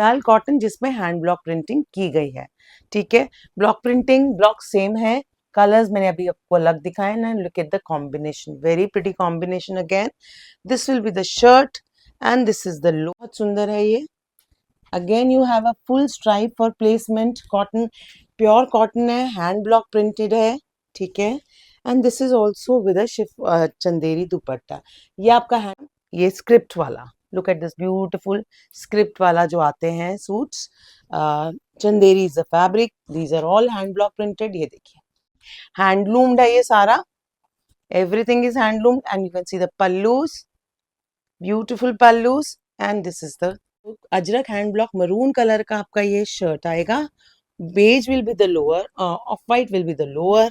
Modal cotton जिसमें hand block printing की गई है। ठीक है, ब्लॉक प्रिंटिंग ब्लॉक सेम है, कलर्स मैंने अभी आपको अलग दिखाए ना। Look at the combination, very pretty combination again. This will be the shirt and this is the look. बहुत सुंदर है ये। Again you have a full stripe for placement, cotton, pure cotton है, हैंड ब्लॉक प्रिंटेड है। ठीक है, and this is also with a Chanderi दुपट्टा। ये आपका है, ये स्क्रिप्ट वाला। Look at this beautiful script वाला जो आते हैं suits. Chanderi is the fabric, these are all hand block printed. ये देखिए हैंडलूम्ड है ये सारा, everything is handloomed, and you can see the pallus, beautiful pallus, and this is the Ajrak hand block maroon colour का आपका ये शर्ट आएगा। Beige will be the lower, off white will be the lower.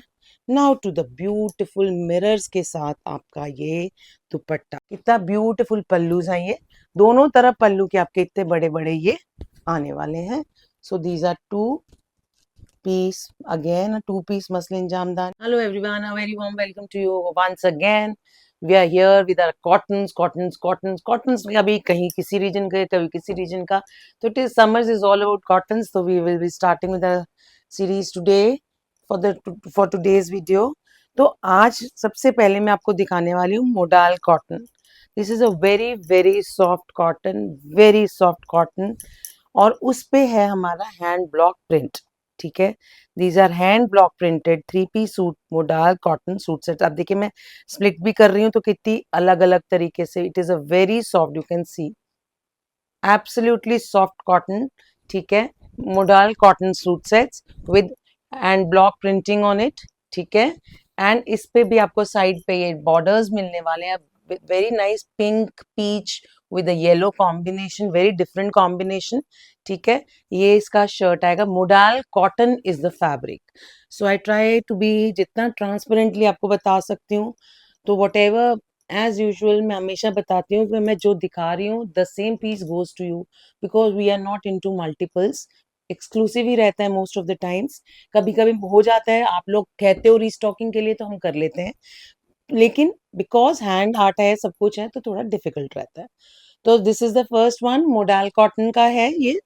Now to the beautiful mirrors के साथ आपका ये दुपट्टा। कितना beautiful pallus हैं ये, दोनों तरफ पल्लू के आपके इतने बड़े बड़े ये आने वाले हैं। So these are two piece, again a two-piece muslin jamdan. Hello everyone, a very warm welcome to you once again. We are here with our cottons. अभी कहीं किसी रीजन का, कभी किसी रीजन का, तो it is summers is all about cottons. So we will be starting with a series today for today's video. तो आज सबसे पहले मैं आपको दिखाने वाली हूँ modal cotton. This is a very soft cotton, और उस पे है हमारा हैंड ब्लॉक प्रिंट। ठीक है, these are hand block printed 3-piece suit, modal cotton suit set. अब देखिए मैं स्प्लिट भी कर रही हूँ तो कितनी अलग अलग तरीके से। It is a very soft, you can C absolutely soft cotton. ठीक है, modal cotton suit sets with hand block printing on it. ठीक है, एंड इस पे भी आपको साइड पे ये बॉर्डर्स मिलने वाले हैं। Very nice pink peach with a yellow combination, very different combination. ठीक है, ये इसका शर्ट आएगा। Modal cotton is the fabric. So I try to be जितना ट्रांसपेरेंटली आपको बता सकती हूँ। तो वट एवर एज यूजल मैं हमेशा बताती हूँ कि मैं जो दिखा रही हूँ the same piece goes to you, because we are not into multiples, exclusive ही रहता है मोस्ट ऑफ द टाइम्स। कभी कभी हो जाता है, आप लोग कहते हो रीस्टॉकिंग के लिए तो हम कर लेते हैं, लेकिन बिकॉज हैंड आर्ट है, सब कुछ है, तो थोड़ा डिफिकल्ट रहता है। तो this is the first one, modal cotton का है ये।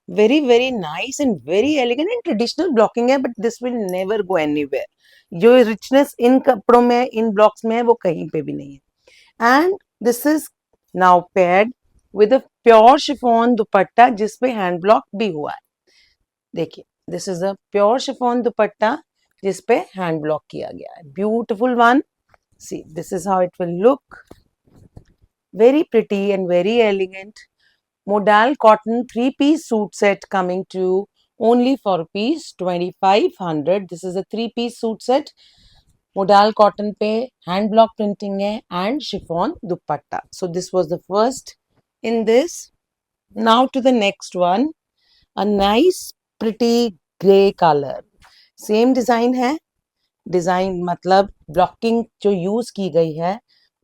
Very nice and very elegant and traditional blocking है, but this will never go anywhere. जो रिचनेस इन कपड़ों में, इन ब्लॉक्स में है, वो कहीं पे भी नहीं है। And this is now paired with a pure chiffon दुपट्टा जिसपे हैंड ब्लॉक भी हुआ है। देखिए, this is a pure chiffon दुपट्टा जिसपे हैंड ब्लॉक किया गया है। Beautiful one. See, this is how it will look. Very pretty and very elegant. Modal cotton 3-piece suit set coming to only for rupees 2500. This is a 3-piece suit set. Modal cotton पे hand block printing है and chiffon dupatta. So this was the first in this. Now to the next one. A nice pretty grey color. Same design है। Design मतलब blocking जो use की गई है,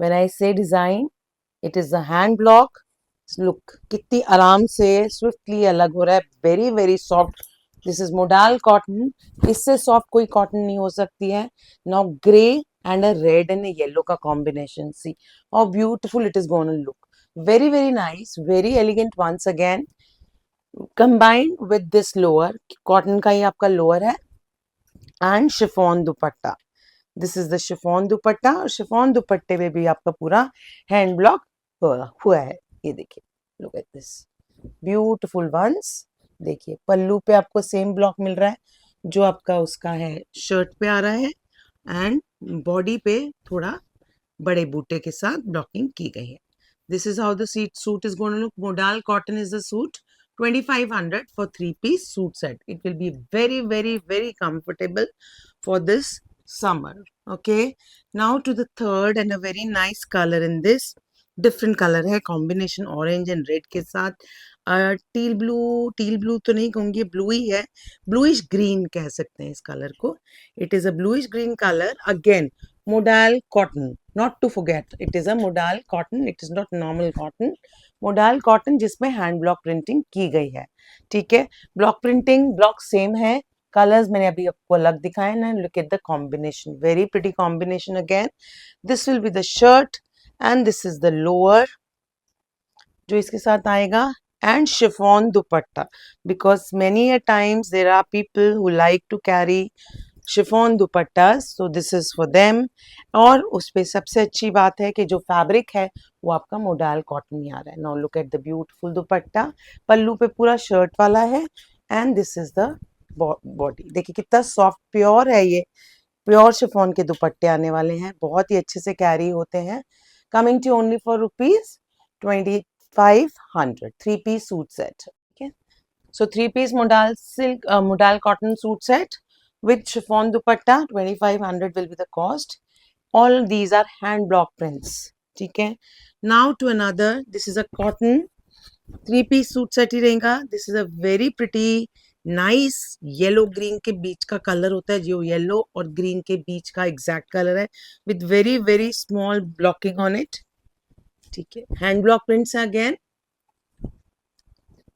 when I say design, it is a hand block. Look कितनी आराम से swiftly अलग हो रहा है, very soft. This is modal cotton, इससे सॉफ्ट कोई कॉटन नहीं हो सकती है। Now grey and a red and yellow का combination, see how beautiful it is gonna look. Very nice, very elegant once again, combined with this lower, cotton का ही आपका lower है, and chiffon dupatta. This is the chiffon दुपट्टा, और chiffon दुपट्टे में भी आपका पूरा हैंड ब्लॉक हुआ है। ये देखिए, look at this beautiful ones. देखिए पल्लू पे आपको सेम ब्लॉक मिल रहा है जो आपका उसका है, शर्ट पे आ रहा है, एंड बॉडी पे थोड़ा बड़े बूटे के साथ ब्लॉकिंग की गई है। This is how the suit is gonna look. Modal cotton is the suit, 2500 for 3-piece suit set. It will be very comfortable for this summer. Okay, now to the third and a very nice color in this. Different colour है, combination orange and red के साथ। Teal blue तो नहीं कहूंगी, blue ही है, bluish green कह सकते हैं इस कलर को। It is a bluish green colour. Again modal cotton, not to forget, it is a modal cotton, it is not normal cotton. Modal cotton जिसमें हैंड ब्लॉक प्रिंटिंग की गई है। ठीक है, ब्लॉक प्रिंटिंग ब्लॉक सेम है, colours मैंने अभी आपको अलग दिखाए ना। Look at the combination, very pretty combination again. This will be the shirt and this is the lower जो इसके साथ आएगा। and chiffon dupatta, because many a times there are people who like to carry chiffon दुपट्टास, so this is for them. और उस पे सबसे अच्छी बात है कि जो फैब्रिक है वो आपका मोडाल कॉटन ही आ रहा है। Now look at the beautiful dupatta, pallu पे पूरा शर्ट वाला है and this is the body. देखिए कितना सॉफ्ट प्योर है, ये प्योर शिफॉन के दुपट्टे आने वाले हैं, बहुत ही अच्छे से कैरी होते हैं। Coming to only for ₹2500 three piece suit set. ठीक है, so three piece modal silk modal cotton suit set with chiffon dupatta, 2500 will be the cost. All these are hand block prints. ठीक है, now to another, this is a cotton three piece suit set ही रहेगा। this is a very pretty nice yellow green के बीच का colour होता है, जो yellow और green के बीच का एग्जैक्ट कलर है, with very very small blocking on it। ठीक है, हैंड ब्लॉक प्रिंट्स है अगेन।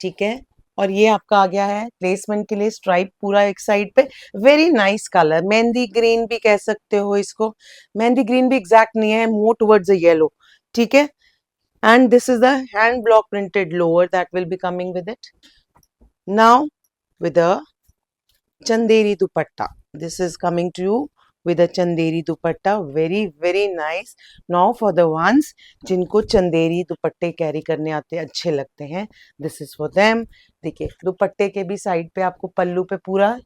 ठीक है, और ये आपका आ गया है प्लेसमेंट के लिए स्ट्राइप पूरा एक साइड पे, very nice colour, mehndi green भी कह सकते हो इसको, मेहंदी ग्रीन भी एग्जैक्ट नहीं है, मोर टुवर्ड्स अ येलो। ठीक है, and this is the hand block printed lower that will be coming with it. Now with a Chanderi dupatta, this is coming to you with a Chanderi dupatta, very very nice। now for the ones जिनको चंदेरी दुपट्टे carry करने आते अच्छे लगते हैं, this is for them। देखिए दुपट्टे के भी साइड पे आपको पल्लू पे पूरा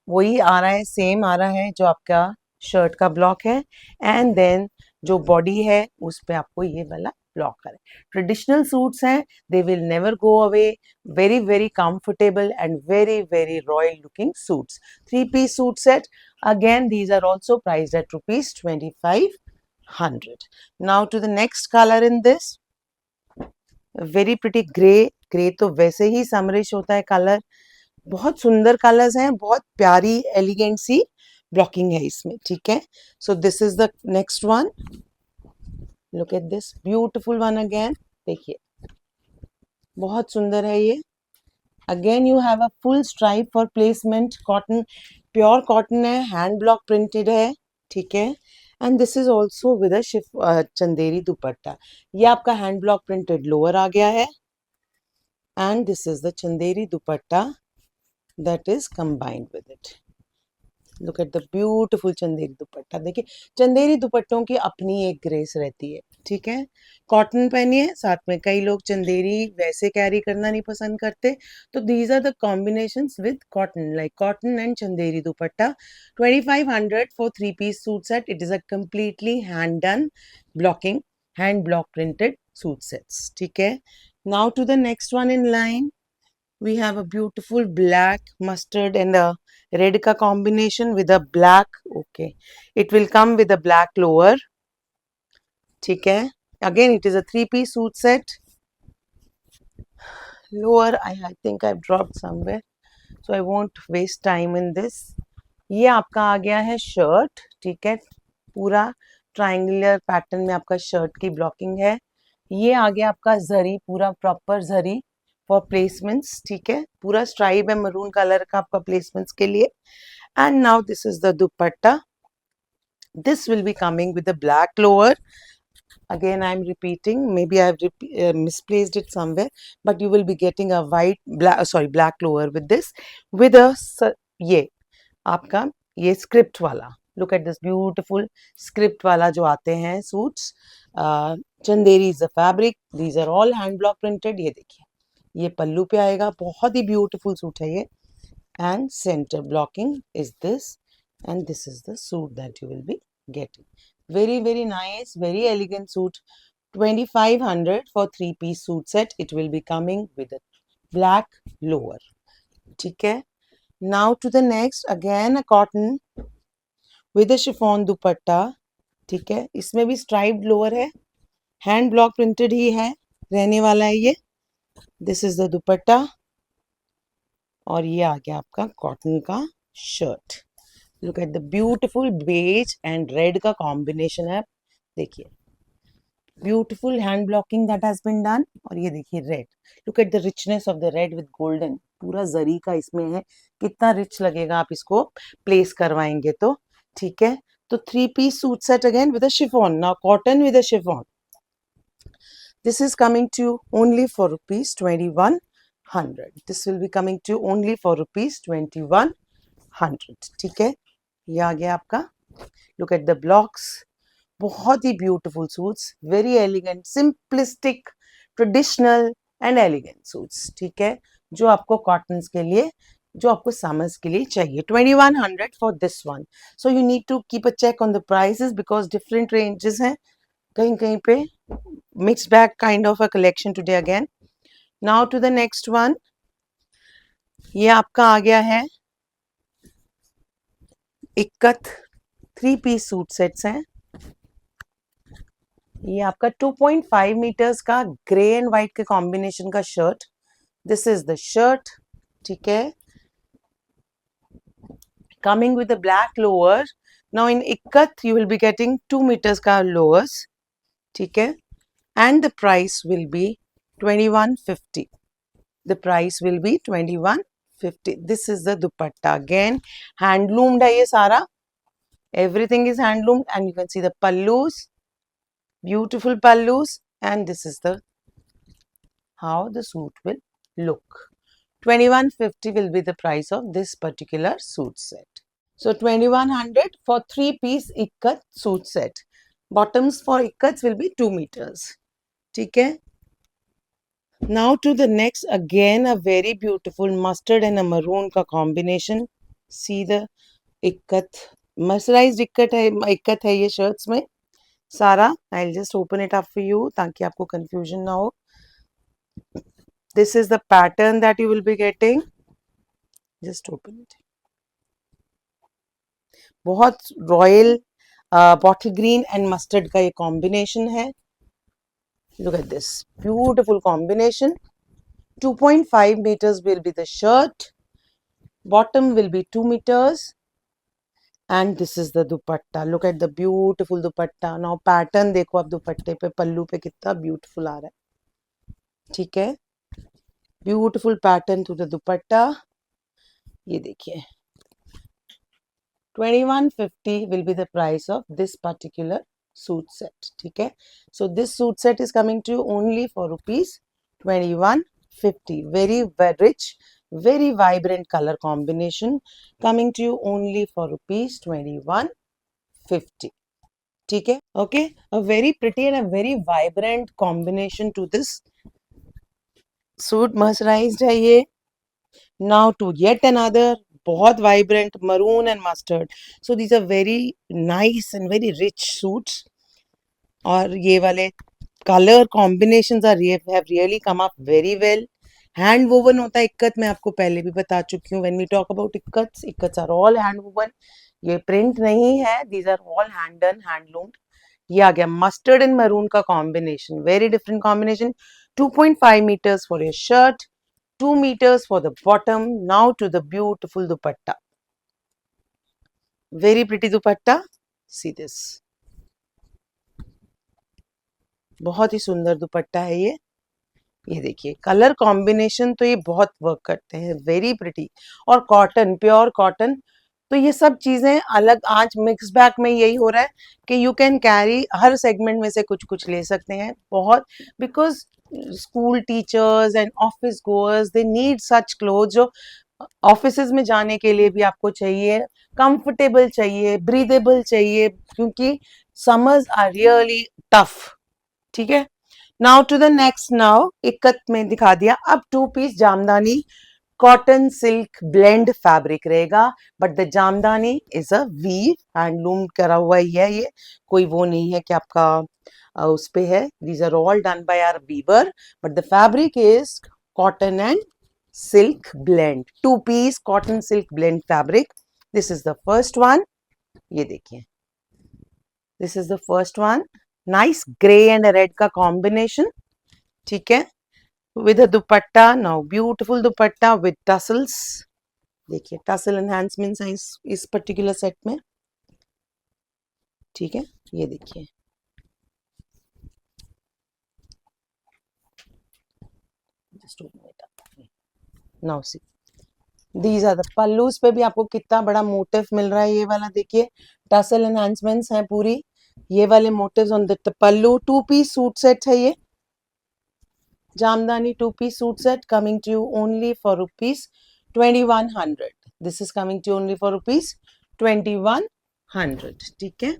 वही आ रहा है, सेम आ रहा है जो आपका शर्ट का ब्लॉक है, एंड देन जो बॉडी है उस पे आपको ये वाला ब्लॉक है। ट्रेडिशनल सूट्स हैं, they will never go away, very very comfortable and very very royal looking suits. Three piece suit set, again these are also priced at ₹2500। now to the next color in this, very pretty gray। Grey तो वैसे ही summerish होता है colour, बहुत सुंदर colours हैं, बहुत प्यारी elegant सी blocking है इसमें। ठीक है, so this is the next one, look at this beautiful one again. देखिए बहुत सुंदर है ये, again you have a full stripe for placement, cotton pure cotton है, हैंड ब्लॉक प्रिंटेड है। ठीक है, and this is also with a Chanderi दुपट्टा। ये आपका हैंड ब्लॉक प्रिंटेड लोअर आ गया है, and this is the Chanderi dupatta that is combined with it। look at the beautiful Chanderi दुपट्टा। देखिए चंदेरी दुपट्टों की अपनी एक ग्रेस रहती है। ठीक है, कॉटन पहनिए, साथ में कई लोग चंदेरी वैसे कैरी करना नहीं पसंद करते, तो these are the combinations with cotton, like cotton and Chanderi dupatta. 2500 for three piece suit set. It is a completely hand done blocking, hand block printed suit sets. ठीक है, now to the next one in line, we have a beautiful black mustard and a red ka combination with a black, okay, it will come with a black lower। ठीक है, again it is a three piece suit set। lower I think I've dropped somewhere, so I won't waste time in this। ये आपका आ गया है shirt. ठीक है, पूरा ट्रायंगुलर पैटर्न में आपका शर्ट की ब्लॉकिंग है। ये आ गया आपका जरी, पूरा प्रॉपर जरी फॉर प्लेसमेंट्स। ठीक है, पूरा स्ट्राइप है मरून कलर का आपका प्लेसमेंट्स के लिए। And now this is the dupatta, this will be coming with the black lower. again I am repeating, maybe I have misplaced it somewhere, but you will be getting a black lower with this, with a ये आपका ये script वाला, look at this beautiful script वाला जो आते हैं suits, Chanderi is the fabric, these are all hand block printed. ये देखिए ये पल्लू पे आएगा, बहुत ही ब्यूटीफुल सूट है ये, and centre blocking is this, and this is the suit that you will be getting. Very very nice, very elegant suit. 2500 for three piece suit set। it will be coming with a black lower। ठीक है, now to the next, again a cotton with a chiffon दुपट्टा। ठीक है, इसमें भी striped lower है, hand block printed ही है रहने वाला है ये। दिस इज द दुपट्टा, और ये आ गया आपका कॉटन का shirt. Look at the beautiful beige and red का कॉम्बिनेशन है। देखिए beautiful hand blocking that has been done, और ये देखिए red, look at the richness of the red with golden, पूरा जरी का इसमें है, कितना रिच लगेगा आप इसको प्लेस करवाएंगे तो। ठीक है, तो three piece suit set again with a chiffon, now cotton with a chiffon. This is coming to only for ₹2100। This will be coming to you only for rupees 2100. ठीक है, ये आ गया आपका. Look at the blocks. बहुत ही beautiful suits, very elegant, simplistic, traditional and elegant suits. ठीक है, जो आपको कॉटन्स के लिए, जो आपको समर्स के लिए चाहिए. 2100 for this one. So you need to keep a check on the prices because different ranges हैं, कहीं कहीं पे mix bag kind of a collection today again. Now to the next one. ये आपका आ गया है इक्कत 3-piece सूट सेट्स हैं. ये आपका 2.5 मीटर्स का ग्रे एंड व्हाइट के कॉम्बिनेशन का shirt. This is the shirt. ठीक है, coming with the black lower. Now in ikat you will be getting 2 metres का लोअर्स. ठीक है, and the price will be 2150. The price will be 2150. This is the dupatta. Again handloomed है ये सारा. Everything is handloomed and you can see the pallus. Beautiful pallus, and this is the how the suit will look. 2150 will be the price of this particular suit set. So 2100 for 3-piece ikkat suit set. Bottoms for ikkats will be 2 meters. ठीक है. Now to the next, again a very beautiful mustard and a maroon का combination. See the ikkat, mercerized ikkat है ये shirts में सारा. I'll just open it up for you ताकि आपको confusion ना हो. This is the pattern that you will be getting. Just open it. बहुत royal bottle green and mustard का ये कॉम्बिनेशन है. Look at this beautiful combination. 2.5 meters will be the shirt. Bottom will be 2 meters. And this is the dupatta. Look at the beautiful dupatta. Now pattern देखो आप दुपट्टे पे, पल्लू पे कितना beautiful आ रहा है. ठीक है, beautiful pattern to the dupatta. ये देखिए 2150 will be the price of this particular suit set. ठीक है, so this suit set is coming to you only for rupees 2150. Very rich, very vibrant color combination coming to you only for rupees 2150. ठीक है, okay, a very pretty and a very vibrant combination to this suit. Mercerized है ये. Now to yet another बहुत vibrant maroon and mustard. So these are very nice and very rich suits. और ये वाले color combinations are have really come up very well. Hand woven होता है इक्कत, मैं आपको पहले भी बता चुकी हूँ. When we talk about ikats are all hand woven. ये प्रिंट नहीं है, these are all hand done, handloomed. ये आ गया मस्टर्ड एंड मरून का combination, very different combination. 2.5 meters for your shirt, 2 meters for the bottom. Now to the beautiful dupatta. Very pretty dupatta. See this. बहुत ही सुंदर दुपट्टा है ये. ये देखिए कलर कॉम्बिनेशन तो ये बहुत वर्क करते हैं, वेरी प्रिटी. और कॉटन, प्योर कॉटन. तो ये सब चीजें अलग, आज मिक्स बैग में यही हो रहा है कि you can carry, her segment में से कुछ कुछ ले सकते हैं. बहुत, because school teachers and office goers they need such cloth जो ऑफिसेज में जाने के लिए भी आपको चाहिए, कंफर्टेबल चाहिए, ब्रीदेबल चाहिए, क्योंकि समर्स आर रियली टफ. ठीक है. Now to the next. Now ikat में दिखा दिया. अब 2-piece jamdani cotton silk blend fabric रहेगा, but the jamdani is a weave, handloom करा हुआ ही है ये, कोई वो नहीं है कि आपका उस पे है. These are all done by our weaver, but the fabric is cotton and silk blend. 2-piece cotton silk blend fabric. This is the first one. ये देखिए, this is the first one. Nice grey and red का combination. ठीक है, with a dupatta. Now beautiful dupatta with tassels. देखिए tassel enhancements हैं इस particular set में. ठीक है, ये देखिए now see these are the pallus पे भी आपको कितना बड़ा मोटिव मिल रहा है. ये वाला देखिए टसल एनहांसमेंट्स हैं पूरी, ये वाले motifs on the pallu. 2-piece suit set है ये. Jamdani 2-piece suit set coming to you only for rupees 2100. This is coming to you only for rupees 2100. ठीक है.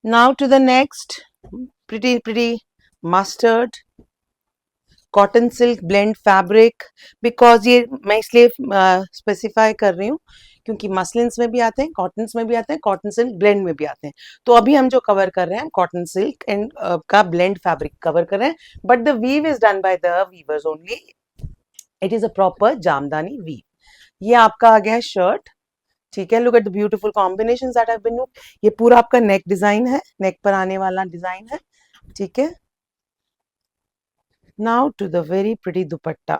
Now to the next pretty mustard cotton silk blend fabric. Because ये मैं इसलिए specify कर रही हूँ क्योंकि मसलिन्स में भी आते हैं, कॉटन्स में भी आते हैं, कॉटन सिल्क ब्लेंड में भी आते हैं. तो अभी हम जो कवर कर रहे हैं कॉटन सिल्क एंड का ब्लेंड फैब्रिक कवर कर रहे हैं, but the weave is done by the weavers only. It is a proper Jamdani weave. ये आपका आ गया है शर्ट. ठीक है. Look at the beautiful combinations that have been used. ये पूरा आपका नेक डिजाइन है, नेक पर आने वाला डिजाइन है. ठीक है. Now to the very pretty dupatta.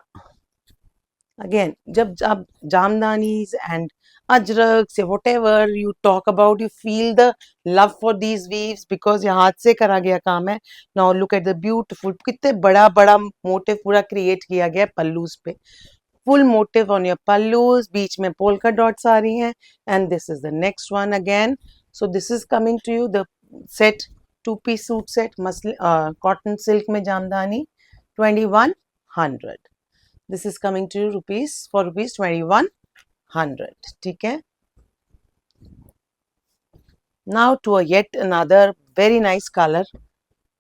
Again, जब आप जामदानीज एंड अजरक्स या whatever you talk about, you feel the love for these weaves because ये हाथ से करा गया काम है. Now look at the beautiful, कितने बड़ा बड़ा मोटिव पूरा क्रिएट किया गया है पल्लूज पे. Full motive on your pallus, बीच में polka dots आ रही हैं. And this is the next one again. So this is coming to you the set, 2-piece suit set, cotton silk में jamdani 2100. This is coming to you for rupees 2100. ठीक है. Now to a yet another very nice color,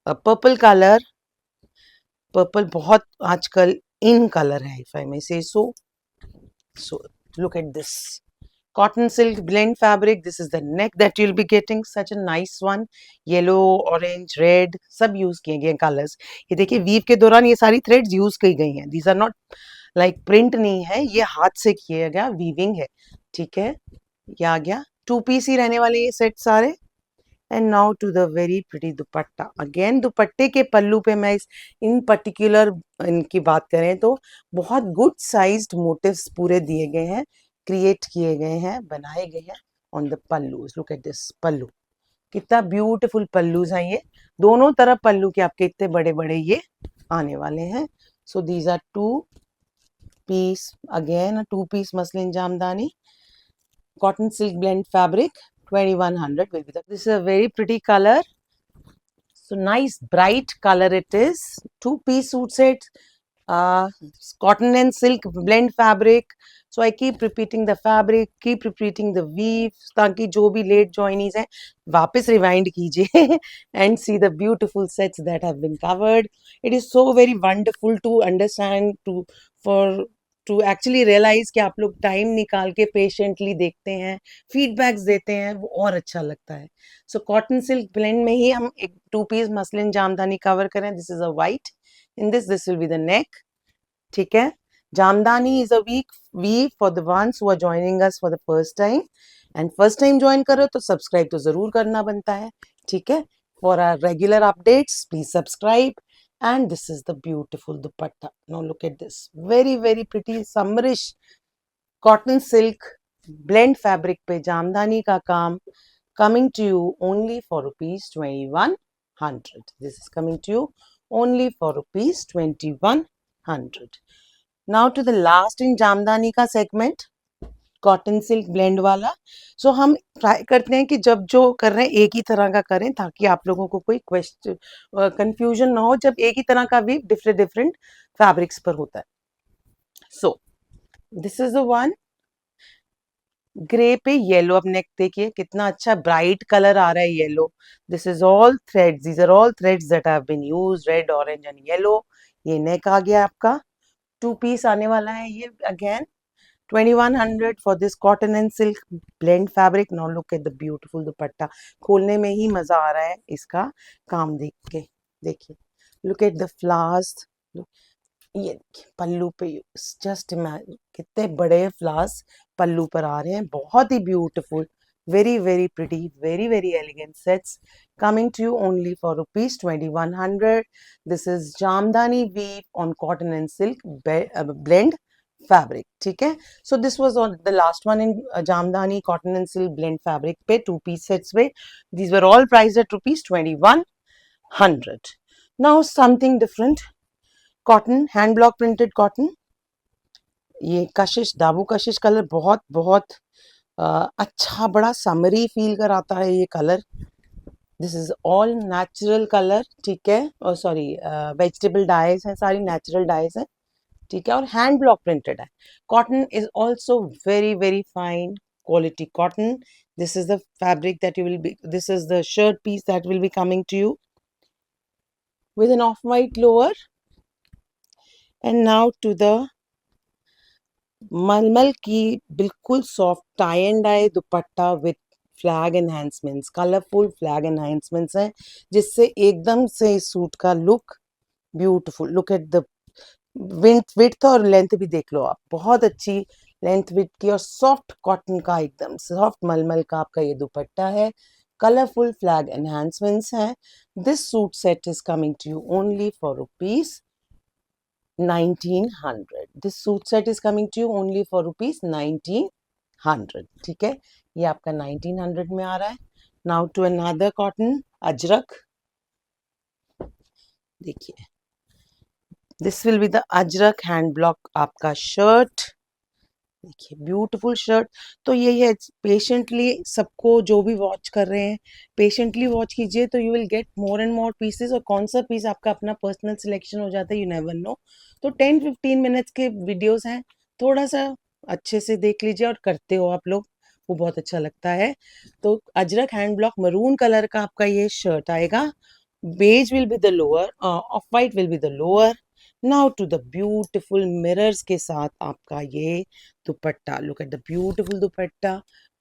a purple color. Purple बहुत आजकल in color है, if I may say so. So look at this. Cotton silk blend fabric. This is the neck that you'll be getting. Such a nice one. Yellow, orange, red सब use किए गए colors. ये देखिए weave के दौरान ये सारी threads use की गई हैं. These are not like print नहीं है, ये हाथ से किया गया वीविंग है. ठीक है. ये आ गया 2-piece ही रहने वाले ये सेट सारे. And now to the very pretty dupatta. अगेन दुपट्टे के पल्लू पे मैं इन पर्टिकुलर इनकी बात करें तो बहुत गुड साइज्ड मोटिव्स पूरे दिए गए हैं, क्रिएट किए गए हैं, बनाए गए हैं on the palluz. Look at this pallu. कितना ब्यूटीफुल पल्लूज हैं ये. दोनों तरफ पल्लू के आपके इतने बड़े बड़े ये आने वाले हैं. So these are 2-piece, again a 2-piece muslin jamdani, cotton silk blend fabric. 2100 will be this is a very pretty color. So nice bright color it is. 2-piece suit set, cotton and silk blend fabric. So I keep repeating the fabric, keep repeating the weave, ताकि जो भी late joinees हैं वापस rewind कीजिए and see the beautiful sets that have been covered. It is so very wonderful to understand, to actually realize कि आप लोग time निकाल के पेशेंटली देखते हैं, फीडबैक्स देते हैं, वो और अच्छा लगता है. सो कॉटन सिल्क ब्लेंड में ही हम एक 2-piece मसलिन जामदानी कवर करें. This is a white. In this will be the neck. ठीक है. Jamdani is a weave for the ones who are joining us for the first time. And first time join करो तो subscribe तो जरूर करना बनता है. ठीक है. For our regular updates please subscribe. And this is the beautiful dupatta. Now look at this. Very, very pretty summerish cotton silk blend fabric पे जामदानी का काम coming to you only for rupees 2100. This is coming to you only for rupees 2100. Now to the last in jamdani का segment, cotton silk blend वाला. सो हम try करते हैं कि जब जो कर रहे हैं एक ही तरह का करें ताकि आप लोगों को कोई क्वेश्चन कंफ्यूजन ना हो जब एक ही तरह का वीव डिफरेंट डिफरेंट फैब्रिक्स पर होता है. So this is the one. Grey पे येलो. अब नेक देखिए कितना अच्छा ब्राइट कलर आ रहा है yellow. This is all threads. These are all threads that have been used. Red, orange and yellow. ये नेक आ गया आपका. 2-piece आने वाला है ये. Again 2100 for this cotton and silk blend fabric. Now look at the beautiful dupatta. खोलने में ही मजा आ रहा है इसका काम देख के. देखिए look at the flowers. ये पल्लू पे जस्ट इमेजिन कितने बड़े फ्लावर्स पल्लू पर आ रहे हैं. बहुत ही beautiful, very very pretty, very very elegant sets coming to you only for rupees 2100. This is Jamdani weave on cotton and silk blend fabric. ठीक है. So this was on the last one in Jamdani cotton and silk blend fabric पे 2-piece sets पे. These were all priced at rupees 2100. Now something different. Cotton, hand block printed cotton. ये कशिश, दाबू कशिश colour बहुत बहुत अच्छा बड़ा summary feel कराता है ये colour. This is all natural colour, ठीक है, और सॉरी वेजिटेबल डाइज हैं, सारी नेचुरल डाइज हैं, ठीक है, और हैंड ब्लॉक प्रिंटेड है. Cotton is also very very fine quality cotton. This is the fabric that you will be, this is the shirt piece that will be coming to you with an off-white lower. And now to the मलमल की बिल्कुल soft tie and dye dupatta with flag enhancements, colourful flag enhancements हैं, जिससे एकदम से इस suit का look beautiful. Look at the width और लेंथ भी देख लो आप, बहुत अच्छी लेंथ विड्थ की, और सॉफ्ट कॉटन का एकदम सॉफ्ट मलमल का आपका ये दुपट्टा है. कलरफुल फ्लैग एनहांसमेंट्स हैं. This suit set is coming to you only for rupees 1900. This suit set is coming to you only for rupees 1900. ठीक है, ये आपका 1900 में आ रहा है. Now to another cotton, Ajrak. देखिए, this will be the Ajrak hand block आपका शर्ट. देखिए, ब्यूटीफुल शर्ट. तो यही है, पेशेंटली सबको जो भी वॉच कर रहे हैं, पेशेंटली वॉच कीजिए, तो you will get more and more pieces. और कौन सा पीस आपका अपना पर्सनल सिलेक्शन हो जाता है, यू नेवर नो. तो 10-15 मिनट्स के वीडियोस हैं, थोड़ा सा अच्छे से देख लीजिए, और करते हो आप लोग, वो बहुत अच्छा लगता है. तो Ajrak hand block maroon colour का आपका ये शर्ट आएगा. Beige will be the lower, off white will be the lower. Now to the beautiful mirrors के साथ आपका ये dupatta. Look at the beautiful dupatta.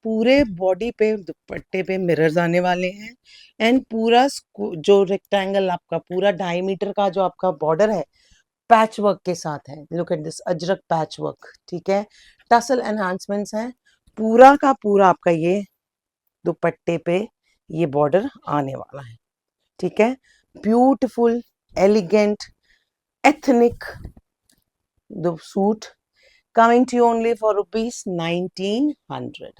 पूरे बॉडी पे दुपट्टे पे मिरर्स आने वाले हैं. एंड पूरा जो रेक्टेंगल आपका पूरा डायमीटर का जो आपका बॉर्डर है, पैच वर्क के साथ है. Look at this Ajrak patch work, ठीक है. टसल एनहांसमेंट्स हैं. पूरा का पूरा आपका ये दुपट्टे पे ये बॉर्डर आने वाला है, ठीक है. Beautiful, elegant, ethnic the suit coming to you only for rupees 1900.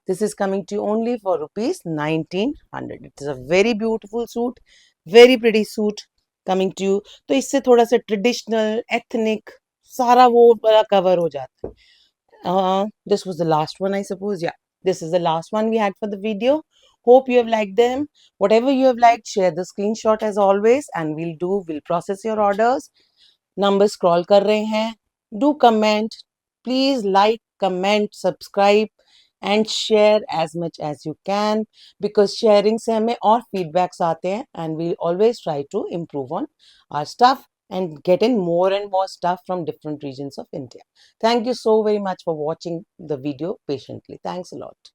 This is coming to you only for rupees 1900. It is a very beautiful suit, very pretty suit coming to you. तो इससे थोड़ा सा traditional, ethnic, सारा वो वाला cover हो जाता है. This was the last one, I suppose. Yeah, this is the last one we had for the video. Hope you have liked them. Whatever you have liked, share the screenshot as always, and we'll process your orders. Number scroll कर रहे हैं. Do comment, please like, comment, subscribe and share as much as you can, because sharing से हमें और feedbacks आते हैं, and we always try to improve on our stuff and get in more and more stuff from different regions of India. Thank you so very much for watching the video patiently. Thanks a lot.